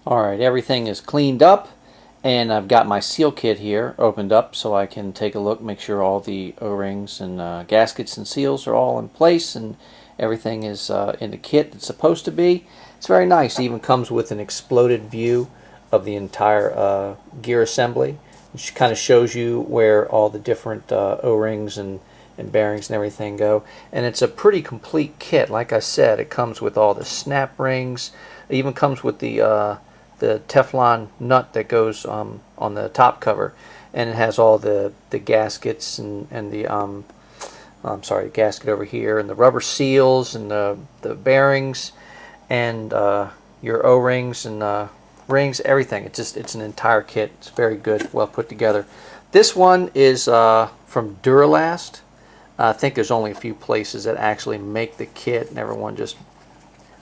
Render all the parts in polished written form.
Alright, everything is cleaned up, and I've got my seal kit here opened up so I can take a look, make sure all the O-rings and gaskets and seals are all in place and everything is in the kit it's supposed to be. It's very nice. It even comes with an exploded view of the entire gear assembly, which kind of shows you where all the different O-rings and bearings and everything go. And it's a pretty complete kit. Like I said, it comes with all the snap rings. It even comes with the Teflon nut that goes on the top cover, and it has all the gaskets and the I'm sorry, gasket over here, and the rubber seals and the bearings and your O-rings and rings, everything. It's an entire kit. It's very good, well put together. This one is from Duralast. I think there's only a few places that actually make the kit, and everyone just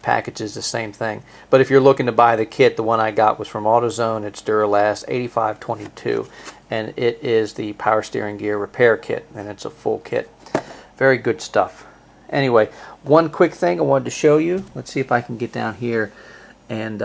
packages the same thing. But if you're looking to buy the kit, the one I got was from AutoZone. It's Duralast 8522, and it is the power steering gear repair kit, and it's a full kit. Very good stuff. Anyway, one quick thing I wanted to show you. Let's see if I can get down here, and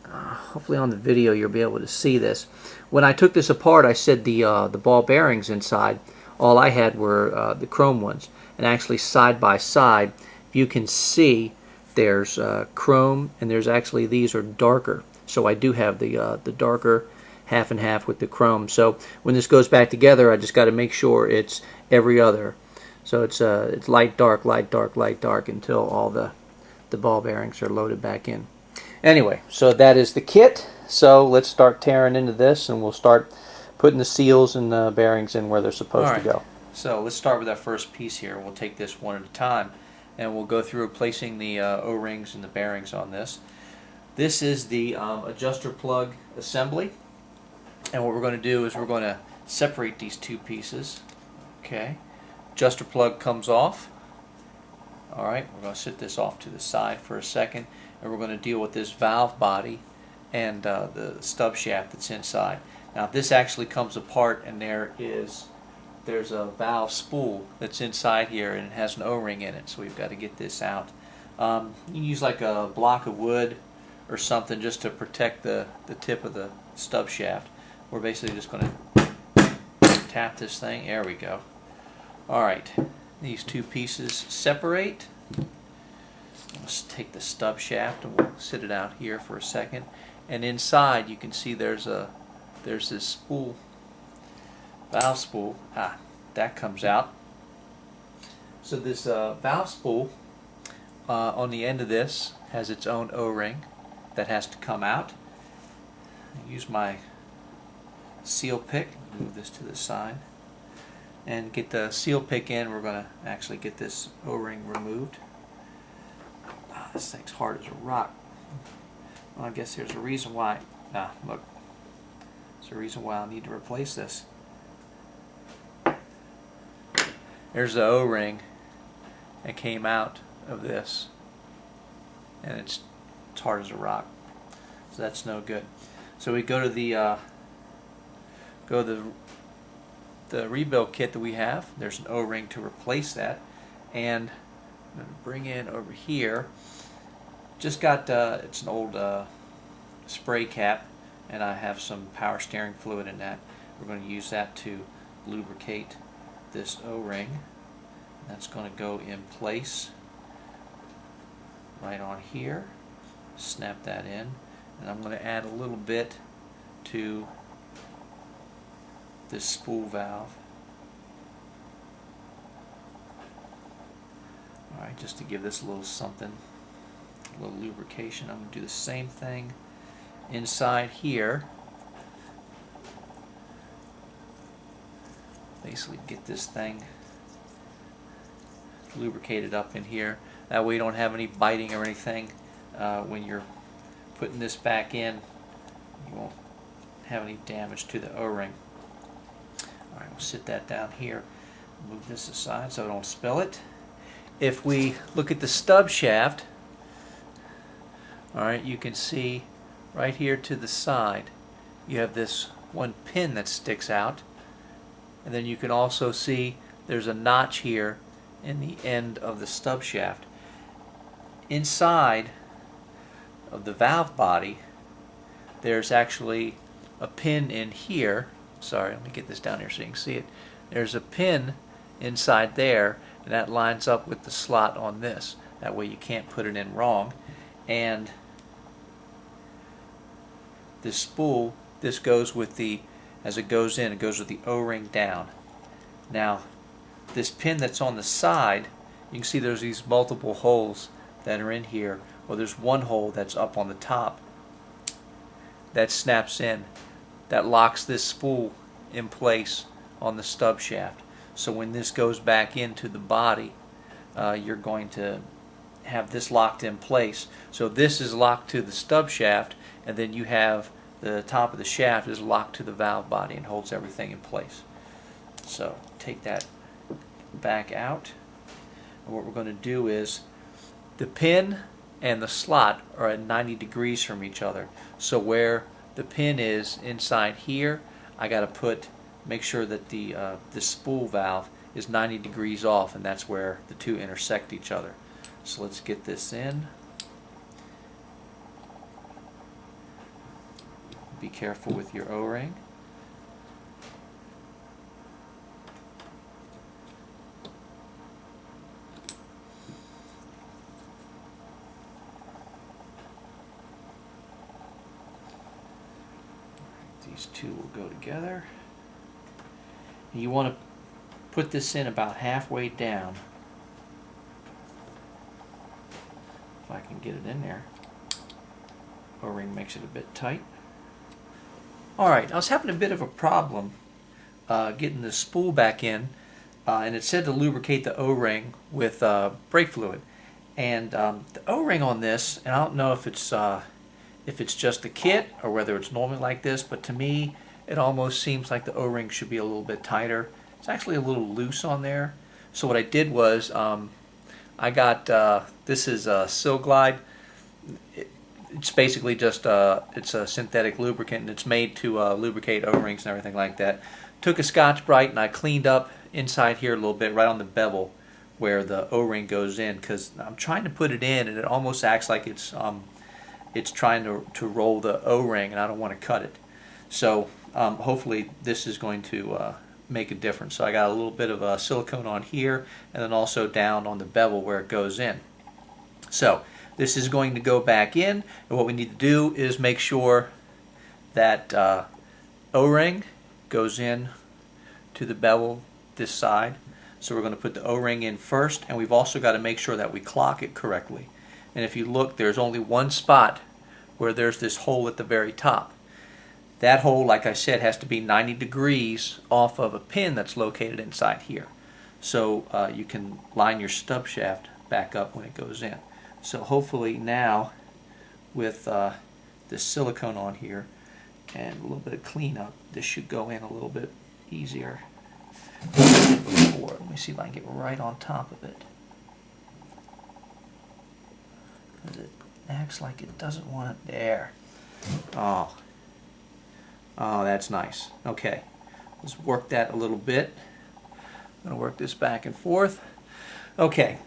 hopefully on the video you'll be able to see this. When I took this apart, I said the ball bearings inside, all I had were the chrome ones, and actually side by side you can see there's chrome, and there's actually, these are darker. So I do have the darker half and half with the chrome. So when this goes back together, I just got to make sure it's every other. So it's light dark, light dark, light dark until all the ball bearings are loaded back in. Anyway, so that is the kit. So let's start tearing into this, and we'll start putting the seals and the bearings in where they're supposed to go. So let's start with our first piece here. We'll take this one at a time, and we'll go through replacing the O-rings and the bearings on this. This is the adjuster plug assembly, and what we're going to do is we're going to separate these two pieces. Okay, adjuster plug comes off. Alright, we're going to sit this off to the side for a second, and we're going to deal with this valve body and the stub shaft that's inside. Now this actually comes apart, and there's a valve spool that's inside here, and it has an O-ring in it, so we've got to get this out. You can use like a block of wood or something just to protect the tip of the stub shaft. We're basically just going to tap this thing. There we go. Alright, these two pieces separate. Let's take the stub shaft and we'll sit it out here for a second. And inside you can see there's this spool, valve spool. That comes out. So this valve spool on the end of this has its own O-ring that has to come out. I use my seal pick, move this to the side, and get the seal pick in. We're going to actually get this O-ring removed. This thing's hard as a rock. Well, I guess there's a reason why. Look. There's a reason why I need to replace this. There's the O-ring that came out of this, and it's hard as a rock. So that's no good. So we go to the rebuild kit that we have. There's an O-ring to replace that, and I'm going to bring in over here. Just got it's an old spray cap, and I have some power steering fluid in that. We're going to use that to lubricate this O-ring. That's going to go in place right on here. Snap that in, and I'm going to add a little bit to this spool valve. Alright, just to give this a little something, a little lubrication. I'm going to do the same thing inside here. Basically get this thing lubricated up in here. That way you don't have any biting or anything when you're putting this back in. You won't have any damage to the O-ring. Alright, we'll sit that down here. Move this aside so I don't spill it. If we look at the stub shaft, alright, you can see right here to the side you have this one pin that sticks out, and then you can also see there's a notch here in the end of the stub shaft. Inside of the valve body there's actually a pin in here. Sorry, let me get this down here so you can see it. There's a pin inside there, and that lines up with the slot on this. That way you can't put it in wrong. And this spool, this goes with the, as it goes in, it goes with the O-ring down. Now, this pin that's on the side, you can see there's these multiple holes that are in here. Well, there's one hole that's up on the top that snaps in, that locks this spool in place on the stub shaft. So when this goes back into the body, you're going to have this locked in place. So this is locked to the stub shaft, and then you have the top of the shaft is locked to the valve body and holds everything in place. So take that back out, and what we're going to do is the pin and the slot are at 90 degrees from each other. So where the pin is inside here, I got to make sure that the spool valve is 90 degrees off, and that's where the two intersect each other. So let's get this in. Be careful with your O-ring. These two will go together. You want to put this in about halfway down. If I can get it in there. O-ring makes it a bit tight. Alright, I was having a bit of a problem getting the spool back in, and it said to lubricate the O-ring with brake fluid. And the O-ring on this, and I don't know if it's just a kit or whether it's normally like this, but to me it almost seems like the O-ring should be a little bit tighter. It's actually a little loose on there. So what I did was I got this is Sil Glide. It's basically just it's a synthetic lubricant, and it's made to lubricate O-rings and everything like that. Took a Scotch-Brite and I cleaned up inside here a little bit, right on the bevel where the O-ring goes in, because I'm trying to put it in and it almost acts like it's trying to roll the O-ring, and I don't want to cut it. So hopefully this is going to make a difference. So I got a little bit of silicone on here, and then also down on the bevel where it goes in. So this is going to go back in, and what we need to do is make sure that O-ring goes in to the bevel this side. So we're going to put the O-ring in first, and we've also got to make sure that we clock it correctly. And if you look, there's only one spot where there's this hole at the very top. That hole, like I said, has to be 90 degrees off of a pin that's located inside here. So you can line your stub shaft back up when it goes in. So hopefully now, with this silicone on here and a little bit of cleanup, this should go in a little bit easier than I did before. Let me see if I can get right on top of it. It acts like it doesn't want it there. Oh, that's nice. Okay, let's work that a little bit. I'm going to work this back and forth. Okay,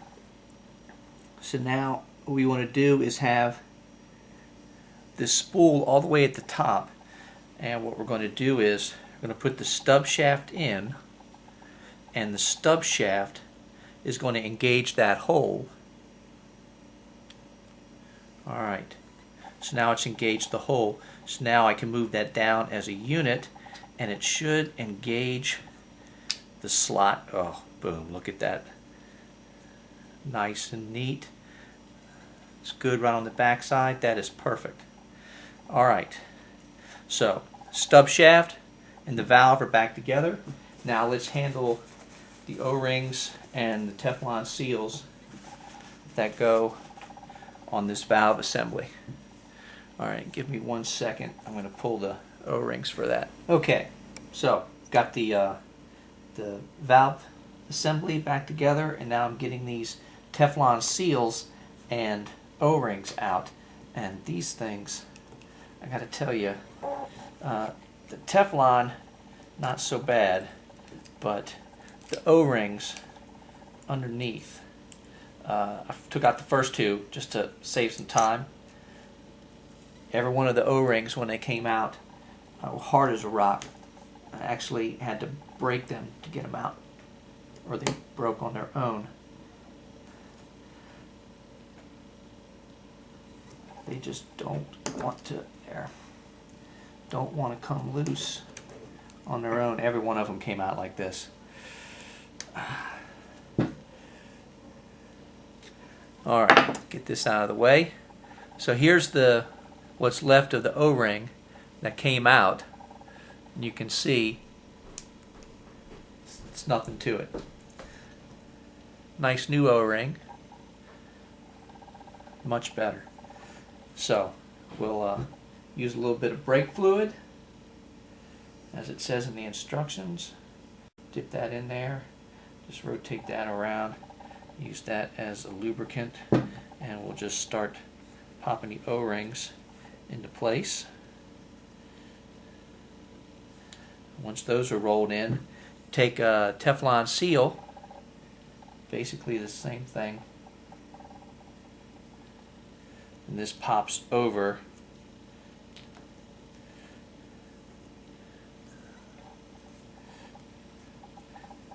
so now what we want to do is have this spool all the way at the top, and what we're going to do is we're going to put the stub shaft in, and the stub shaft is going to engage that hole. Alright, so now it's engaged the hole. So now I can move that down as a unit, and it should engage the slot. Oh, boom, look at that. Nice and neat. It's good right on the back side. That is perfect. Alright, so stub shaft and the valve are back together. Now let's handle the O-rings and the Teflon seals that go on this valve assembly. Alright, give me 1 second. I'm going to pull the O-rings for that. Okay, so got the valve assembly back together, and now I'm getting these Teflon seals and O-rings out. And these things, I got to tell you, the Teflon, not so bad, but the O-rings underneath, I took out the first two just to save some time. every one of the O-rings when they came out were hard as a rock. I actually had to break them to get them out, or they broke on their own. They just don't want to come loose on their own. Every one of them came out like this. All right, get this out of the way. So here's what's left of the O-ring that came out. And you can see it's nothing to it. Nice new O-ring. Much better. So we'll use a little bit of brake fluid, as it says in the instructions. Dip that in there. Just rotate that around. Use that as a lubricant, and we'll just start popping the O-rings into place. Once those are rolled in, take a Teflon seal, basically the same thing, and this pops over.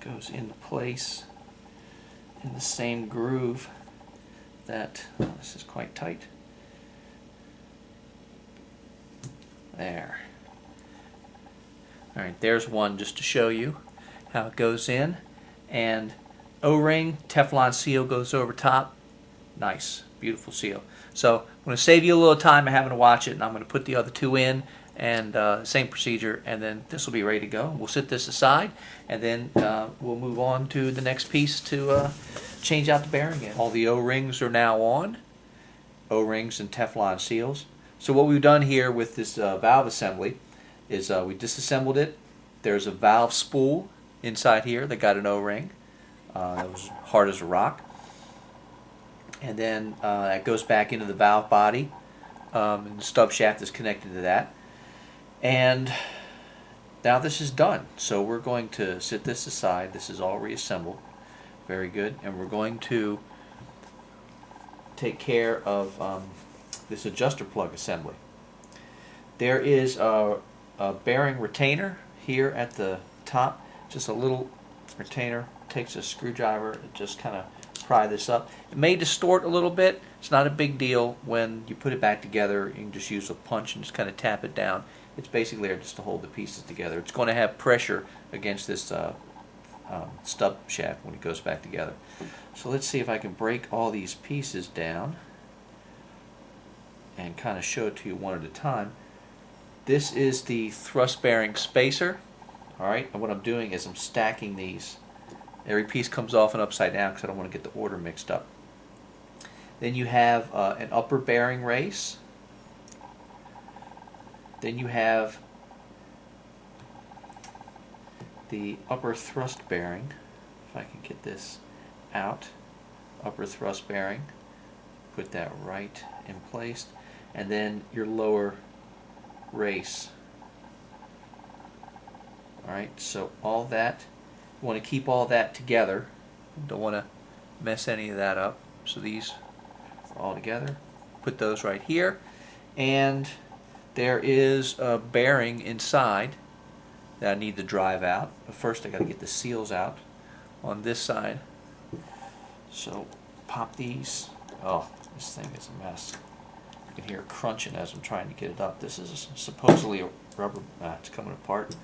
Goes into place in the same groove that, this is quite tight. There. Alright, there's one just to show you how it goes in. And O-ring, Teflon seal goes over top. Nice, beautiful seal. So I'm going to save you a little time of having to watch it, and I'm going to put the other two in, and same procedure, and then this will be ready to go. We'll set this aside, and then we'll move on to the next piece to change out the bearing in. All the O-rings are now on, O-rings and Teflon seals. So what we've done here with this valve assembly is we disassembled it. There's a valve spool inside here that got an O-ring. That was hard as a rock. And then that goes back into the valve body, and the stub shaft is connected to that. And now this is done. So we're going to set this aside. This is all reassembled. Very good. And we're going to take care of this adjuster plug assembly. There is a bearing retainer here at the top. Just a little retainer. Takes a screwdriver and just kind of pry this up. It may distort a little bit. It's not a big deal. When you put it back together, you can just use a punch and just kind of tap it down. It's basically there just to hold the pieces together. It's going to have pressure against this stub shaft when it goes back together. So let's see if I can break all these pieces down and kind of show it to you one at a time. This is the thrust bearing spacer. Alright, and what I'm doing is I'm stacking these. Every piece comes off and upside down because I don't want to get the order mixed up. Then you have an upper bearing race. Then you have the upper thrust bearing. If I can get this out. Upper thrust bearing. Put that right in place. And then your lower race. Alright, so all that, you want to keep all that together. Don't want to mess any of that up. So these are all together. Put those right here. And there is a bearing inside that I need to drive out. But first I got to get the seals out on this side. So pop these. Oh, this thing is a mess. You can hear it crunching as I'm trying to get it up. This is supposedly a rubber. It's coming apart.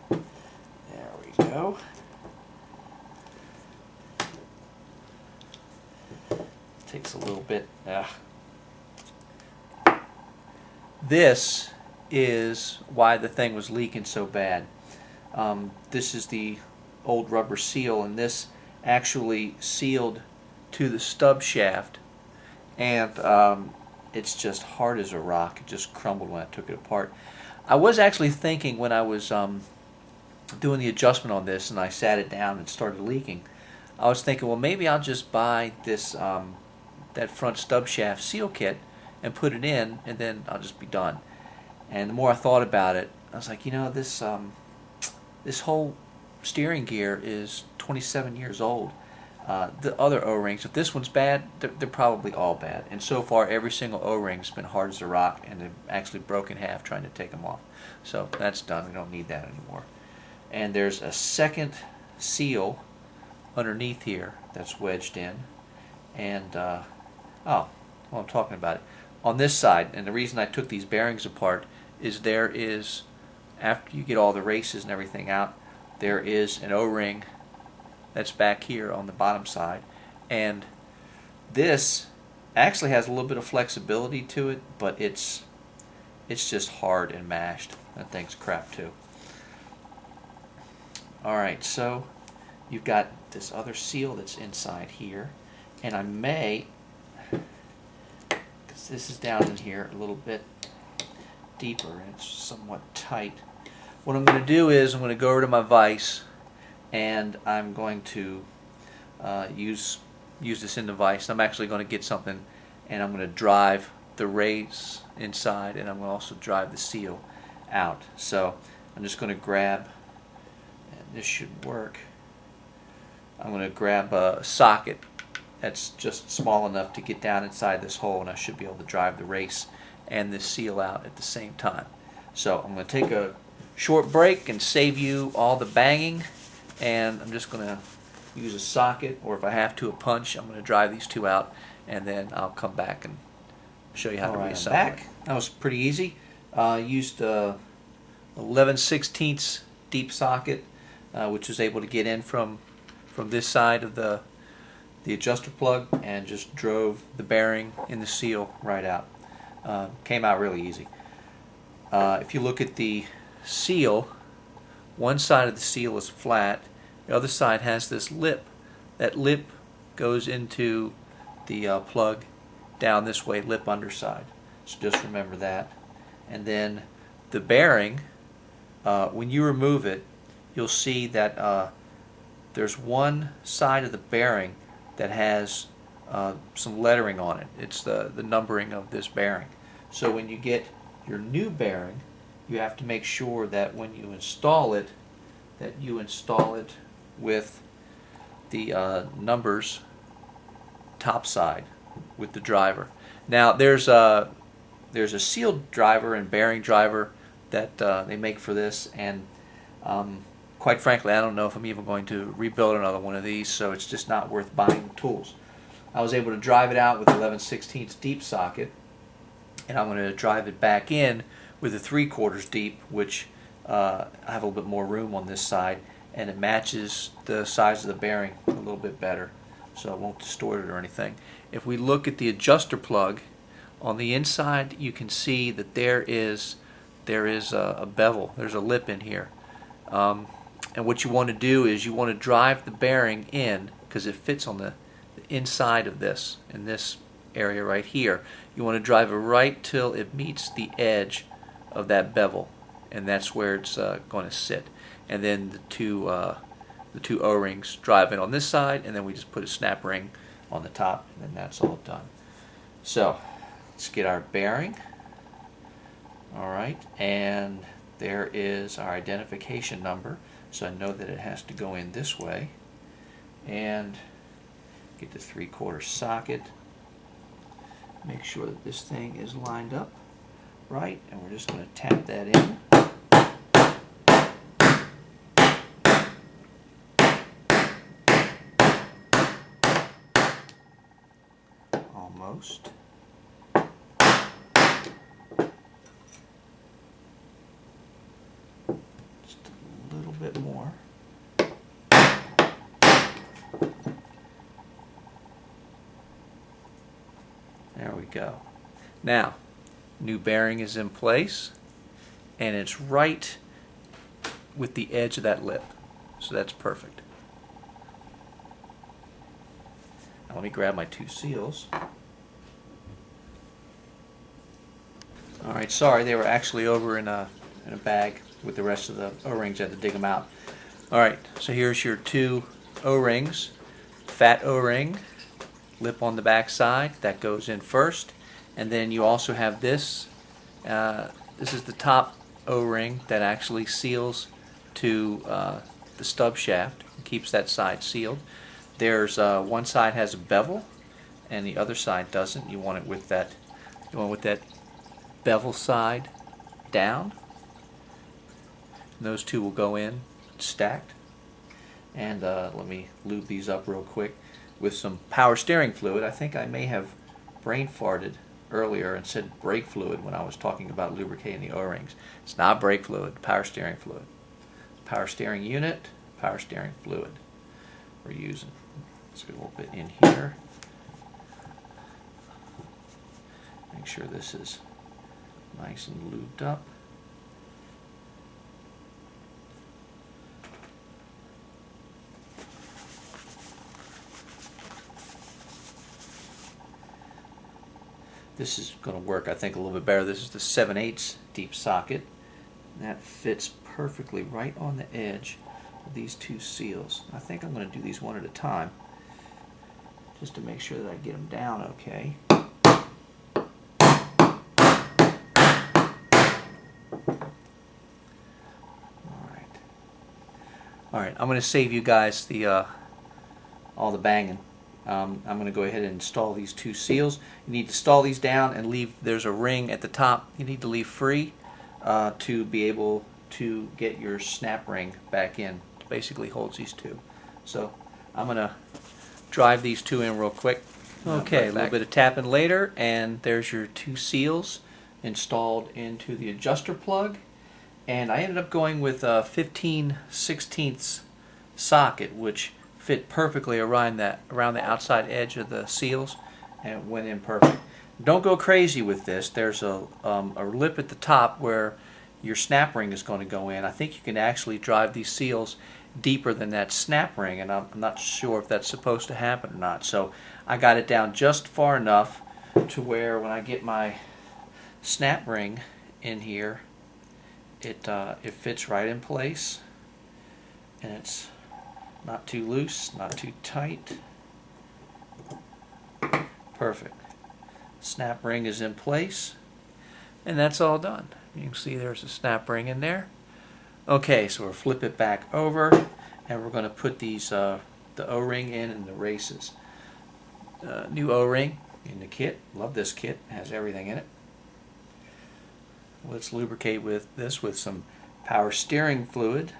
There we go. Takes a little bit. This is why the thing was leaking so bad. This is the old rubber seal, and this actually sealed to the stub shaft, and it's just hard as a rock. It just crumbled when I took it apart. I was actually thinking when I was doing the adjustment on this and I sat it down and started leaking, I was thinking, well, maybe I'll just buy this that front stub shaft seal kit and put it in, and then I'll just be done. And the more I thought about it, I was like, you know, this whole steering gear is 27 years old. the other O-rings, if this one's bad, they're probably all bad. And so far, every single O-ring's been hard as a rock, and they've actually broken in half trying to take them off. So that's done. We don't need that anymore. And there's a second seal underneath here that's wedged in. And, well, I'm talking about it. On this side, and the reason I took these bearings apart is there is, after you get all the races and everything out, there is an O-ring that's back here on the bottom side, and this actually has a little bit of flexibility to it, but it's just hard and mashed. That thing's crap too. Alright, so you've got this other seal that's inside here, and I may, because this is down in here a little bit deeper and it's somewhat tight, what I'm going to do is I'm going to go over to my vise, and I'm going to use this in the vise. I'm actually going to get something, and I'm going to drive the rays inside, and I'm going to also drive the seal out. So I'm just going to grab, and this should work, I'm going to grab a socket that's just small enough to get down inside this hole, and I should be able to drive the race and this seal out at the same time. So I'm going to take a short break and save you all the banging, and I'm just going to use a socket, or if I have to, a punch. I'm going to drive these two out, and then I'll come back and show you how to reassemble it. That was pretty easy. Used a 11/16 deep socket, which was able to get in from this side of the adjuster plug, and just drove the bearing in the seal right out. Came out really easy. If you look at the seal, one side of the seal is flat, the other side has this lip. That lip goes into the plug down this way, lip underside. So just remember that. And then the bearing, when you remove it, you'll see that there's one side of the bearing that has some lettering on it. It's the numbering of this bearing. So when you get your new bearing, you have to make sure that when you install it, that you install it with the numbers top side with the driver. Now there's a sealed driver and bearing driver that they make for this, and quite frankly, I don't know if I'm even going to rebuild another one of these, so it's just not worth buying the tools. I was able to drive it out with 11/16 deep socket, and I'm going to drive it back in with a 3/4 deep, which I have a little bit more room on this side, and it matches the size of the bearing a little bit better, so it won't distort it or anything. If we look at the adjuster plug, on the inside you can see that there is a bevel, there's a lip in here. And what you want to do is you want to drive the bearing in, because it fits on the inside of this, in this area right here. You want to drive it right till it meets the edge of that bevel, and that's where it's going to sit. And then the two O-rings drive in on this side, and then we just put a snap ring on the top, and then that's all done. So let's get our bearing. Alright, and there is our identification number, so I know that it has to go in this way. And get the 3/4 socket, make sure that this thing is lined up right, and we're just going to tap that in. Almost. Just a little bit more. There we go. Now, new bearing is in place, and it's right with the edge of that lip, so that's perfect. Now let me grab my two seals. Alright, sorry, they were actually over in a bag with the rest of the O-rings. I had to dig them out. Alright, so here's your two O-rings. Fat O-ring, lip on the back side, that goes in first. And then you also have this. This is the top O-ring that actually seals to the stub shaft and keeps that side sealed. There's one side has a bevel and the other side doesn't. You want it with that bevel side down. And those two will go in stacked. And let me lube these up real quick with some power steering fluid. I think I may have brain farted earlier and said brake fluid when I was talking about lubricating the O-rings. It's not brake fluid, power steering fluid. Power steering unit, power steering fluid we're using. Let's get a little bit in here. Make sure this is nice and lubed up. This is going to work, I think, a little bit better. This is the 7/8 deep socket. And that fits perfectly right on the edge of these two seals. I think I'm going to do these one at a time just to make sure that I get them down okay. Alright, I'm going to save you guys all the banging. I'm going to go ahead and install these two seals. You need to install these down and leave, there's a ring at the top you need to leave free to be able to get your snap ring back in. It basically holds these two. So I'm going to drive these two in real quick. Okay, a little bit of tapping later, and there's your two seals installed into the adjuster plug. And I ended up going with a 15/16 socket, which fit perfectly around the outside edge of the seals, and it went in perfect. Don't go crazy with this. There's a lip at the top where your snap ring is going to go in. I think you can actually drive these seals deeper than that snap ring, and I'm not sure if that's supposed to happen or not. So I got it down just far enough to where when I get my snap ring in here, it fits right in place, and it's not too loose, not too tight. Perfect. Snap ring is in place, and that's all done. You can see there's a snap ring in there. Okay, so we'll flip it back over, and we're going to put these the O-ring in the races. New O-ring in the kit. Love this kit. It has everything in it. Let's lubricate with this with some power steering fluid,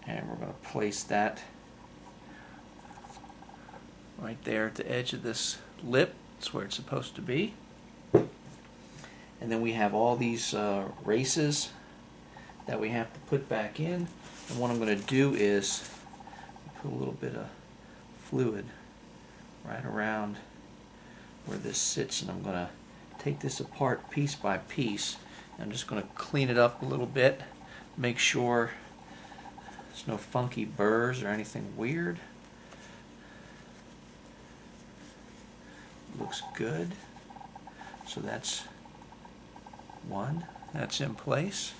and we're going to place that right there at the edge of this lip. That's where it's supposed to be. And then we have all these races that we have to put back in, and what I'm going to do is put a little bit of fluid right around where this sits, and I'm going to take this apart piece by piece. I'm just going to clean it up a little bit, make sure there's no funky burrs or anything weird. Looks good. So that's one. That's in place.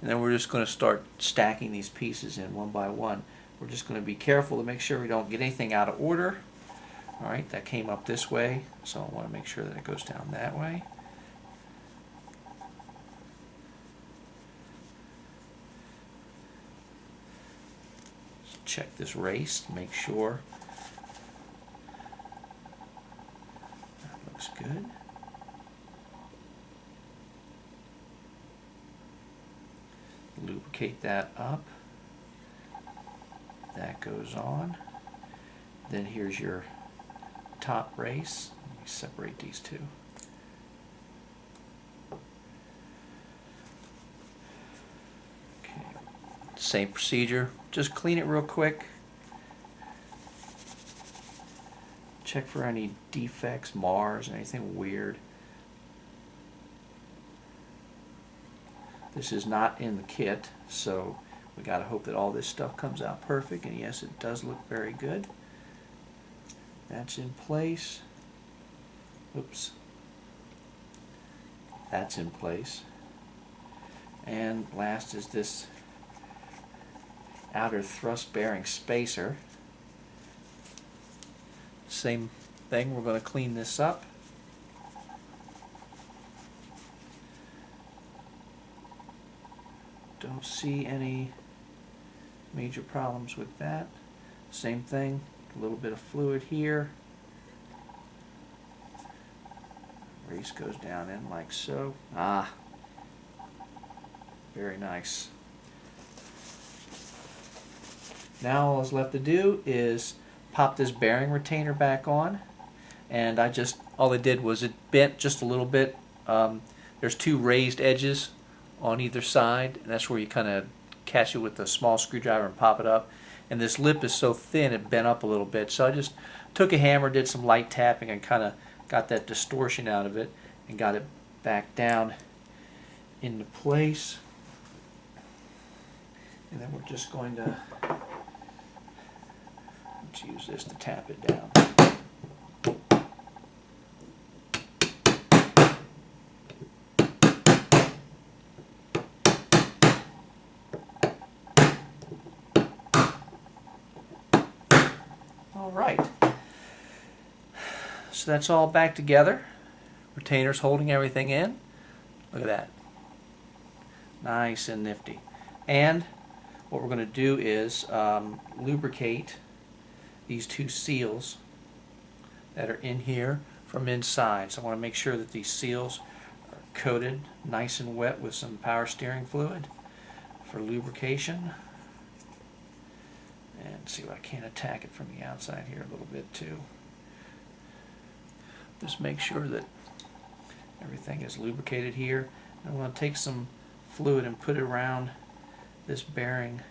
And then we're just going to start stacking these pieces in one by one. We're just going to be careful to make sure we don't get anything out of order. Alright, that came up this way, so I want to make sure that it goes down that way. Just check this race to make sure that looks good. Lubricate that up. That goes on. Then here's your top race. Let me separate these two. Okay. Same procedure. Just clean it real quick. Check for any defects, mars, anything weird. This is not in the kit, so we gotta hope that all this stuff comes out perfect, and yes, it does look very good. That's in place. Oops. That's in place. And last is this outer thrust bearing spacer. Same thing, we're going to clean this up. Don't see any major problems with that. Same thing, a little bit of fluid here. Race goes down in like so. Ah, very nice. Now all that's left to do is pop this bearing retainer back on, and all I did was it bent just a little bit. There's two raised edges on either side, and that's where you kind of catch it with a small screwdriver and pop it up. And this lip is so thin it bent up a little bit, so I just took a hammer, did some light tapping, and kind of got that distortion out of it and got it back down into place. And then we're just going to let's use this to tap it down. All right. So that's all back together. Retainer's holding everything in. Look at that. Nice and nifty. And what we're going to do is lubricate these two seals that are in here from inside. So I want to make sure that these seals are coated nice and wet with some power steering fluid for lubrication. And see if I can't attack it from the outside here a little bit too. Just make sure that everything is lubricated here. I'm going to take some fluid and put it around this bearing.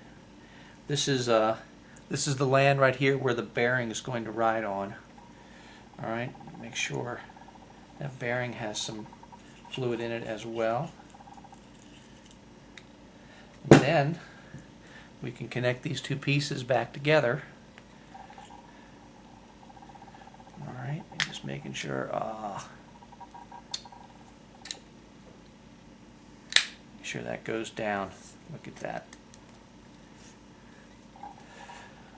This is the land right here where the bearing is going to ride on. All right, make sure that bearing has some fluid in it as well. And then we can connect these two pieces back together. All right, and just making sure. Make sure that goes down. Look at that.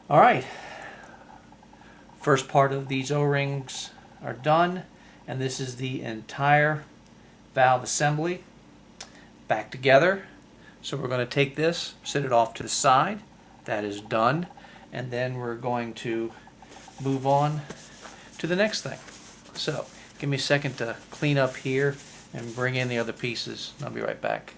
All right. First part of these O-rings are done, and this is the entire valve assembly back together. So we're going to take this, set it off to the side. That is done. And then we're going to move on to the next thing. So give me a second to clean up here and bring in the other pieces. I'll be right back.